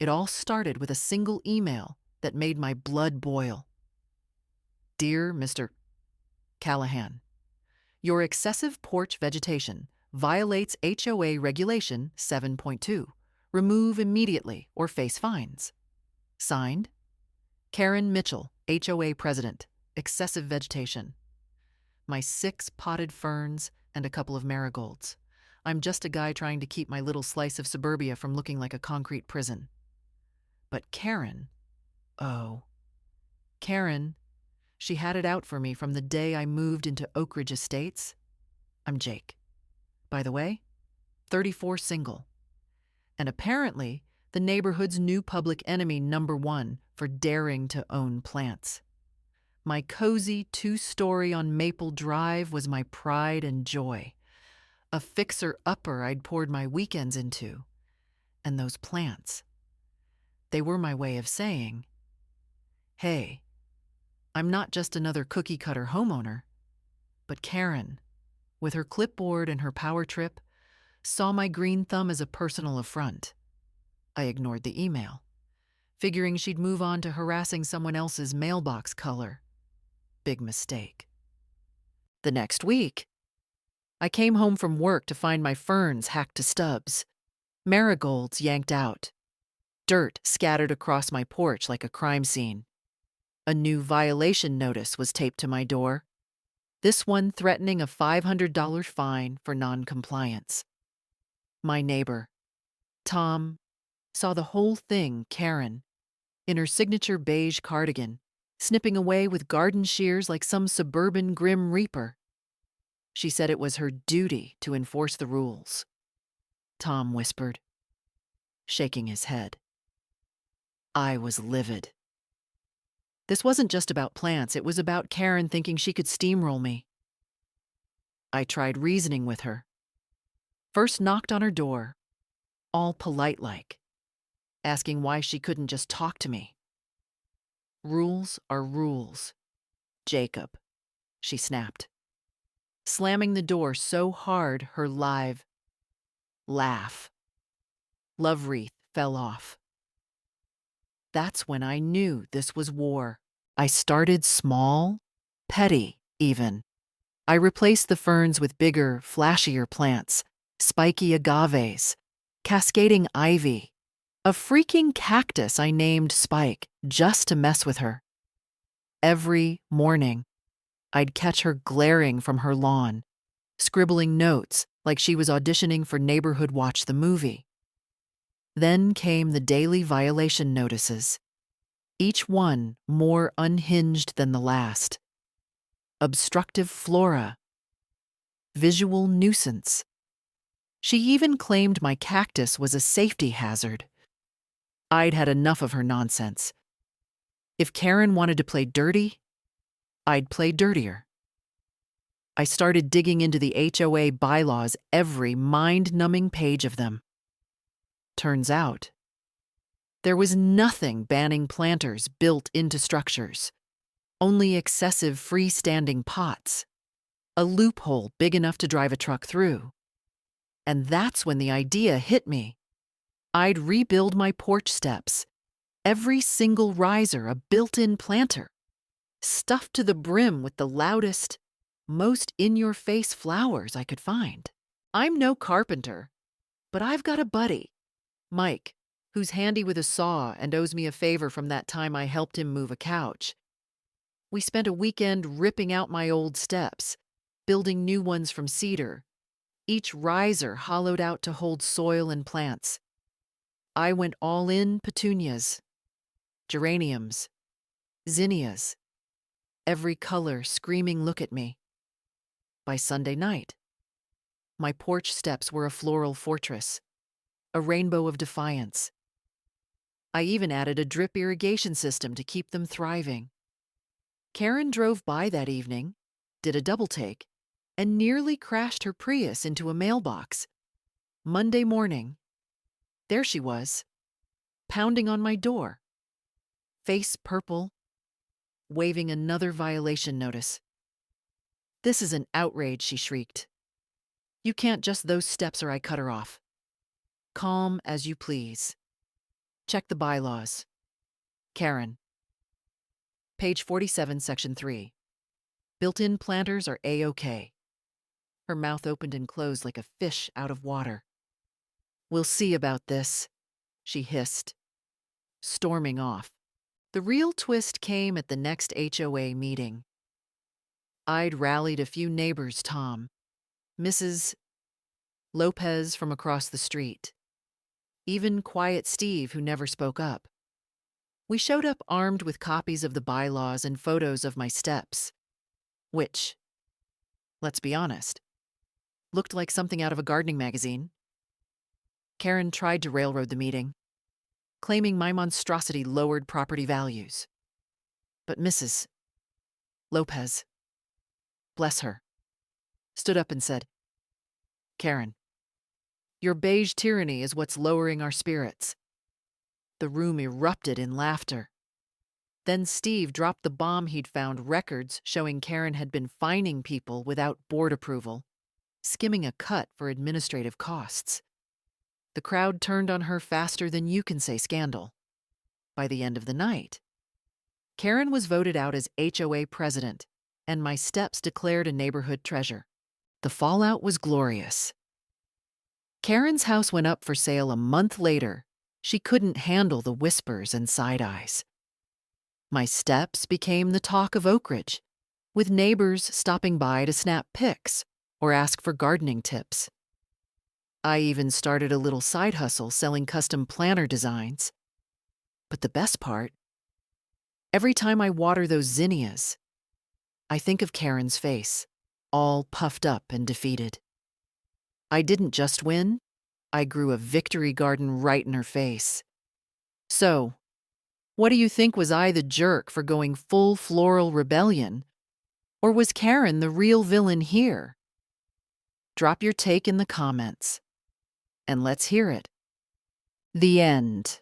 It all started with a single email that made my blood boil. Dear Mr. Callahan, your excessive porch vegetation violates HOA Regulation 7.2. Remove immediately or face fines. Signed, Karen Mitchell, HOA President, Excessive Vegetation. My 6 potted ferns and a couple of marigolds. I'm just a guy trying to keep my little slice of suburbia from looking like a concrete prison. But Karen, oh, Karen, she had it out for me from the day I moved into Oak Ridge Estates. I'm Jake. By the way, 34 single. And apparently, the neighborhood's new public enemy #1 for daring to own plants. My cozy 2-story on Maple Drive was my pride and joy. A fixer-upper I'd poured my weekends into. And those plants, they were my way of saying, hey, I'm not just another cookie-cutter homeowner, but Karen, with her clipboard and her power trip, saw my green thumb as a personal affront. I ignored the email, figuring she'd move on to harassing someone else's mailbox color. Big mistake. The next week, I came home from work to find my ferns hacked to stubs, marigolds yanked out, dirt scattered across my porch like a crime scene. A new violation notice was taped to my door, this one threatening a $500 fine for noncompliance. My neighbor, Tom, saw the whole thing, Karen, in her signature beige cardigan, snipping away with garden shears like some suburban grim reaper. She said it was her duty to enforce the rules. Tom whispered, shaking his head. I was livid. This wasn't just about plants, it was about Karen thinking she could steamroll me. I tried reasoning with her. First knocked on her door, all polite-like, asking why she couldn't just talk to me. Rules are rules, Jacob, she snapped, slamming the door so hard her live laugh, love wreath, fell off. That's when I knew this was war. I started small, petty even. I replaced the ferns with bigger, flashier plants, spiky agaves, cascading ivy, a freaking cactus I named Spike just to mess with her. Every morning, I'd catch her glaring from her lawn, scribbling notes like she was auditioning for Neighborhood Watch the movie. Then came the daily violation notices, each one more unhinged than the last. Obstructive flora, visual nuisance. She even claimed my cactus was a safety hazard. I'd had enough of her nonsense. If Karen wanted to play dirty, I'd play dirtier. I started digging into the HOA bylaws, every mind-numbing page of them. Turns out, there was nothing banning planters built into structures, only excessive freestanding pots, a loophole big enough to drive a truck through. And that's when the idea hit me. I'd rebuild my porch steps, every single riser a built-in planter, stuffed to the brim with the loudest, most in-your-face flowers I could find. I'm no carpenter, but I've got a buddy, Mike, who's handy with a saw and owes me a favor from that time I helped him move a couch. We spent a weekend ripping out my old steps, building new ones from cedar, each riser hollowed out to hold soil and plants. I went all in petunias, geraniums, zinnias, every color screaming look at me. By Sunday night, my porch steps were a floral fortress, a rainbow of defiance. I even added a drip irrigation system to keep them thriving. Karen drove by that evening, did a double take, and nearly crashed her Prius into a mailbox. Monday morning, there she was, pounding on my door, face purple, waving another violation notice. This is an outrage, she shrieked. You can't just those steps or I cut her off. Calm as you please. Check the bylaws. Karen. Page 47, Section 3. Built-in planters are A-OK. Her mouth opened and closed like a fish out of water. We'll see about this, she hissed, storming off. The real twist came at the next HOA meeting. I'd rallied a few neighbors, Tom, Mrs. Lopez from across the street, even quiet Steve, who never spoke up. We showed up armed with copies of the bylaws and photos of my steps, which, let's be honest, looked like something out of a gardening magazine. Karen tried to railroad the meeting, claiming my monstrosity lowered property values. But Mrs. Lopez, bless her, stood up and said, Karen, your beige tyranny is what's lowering our spirits. The room erupted in laughter. Then Steve dropped the bomb he'd found records showing Karen had been fining people without board approval, skimming a cut for administrative costs. The crowd turned on her faster than you can say scandal. By the end of the night, Karen was voted out as HOA president, and my steps declared a neighborhood treasure. The fallout was glorious. Karen's house went up for sale a month later. She couldn't handle the whispers and side-eyes. My steps became the talk of Oak Ridge, with neighbors stopping by to snap pics or ask for gardening tips. I even started a little side hustle selling custom planter designs. But the best part, every time I water those zinnias, I think of Karen's face, all puffed up and defeated. I didn't just win, I grew a victory garden right in her face. So, what do you think? Was I the jerk for going full floral rebellion? Or was Karen the real villain here? Drop your take in the comments, and let's hear it. The end.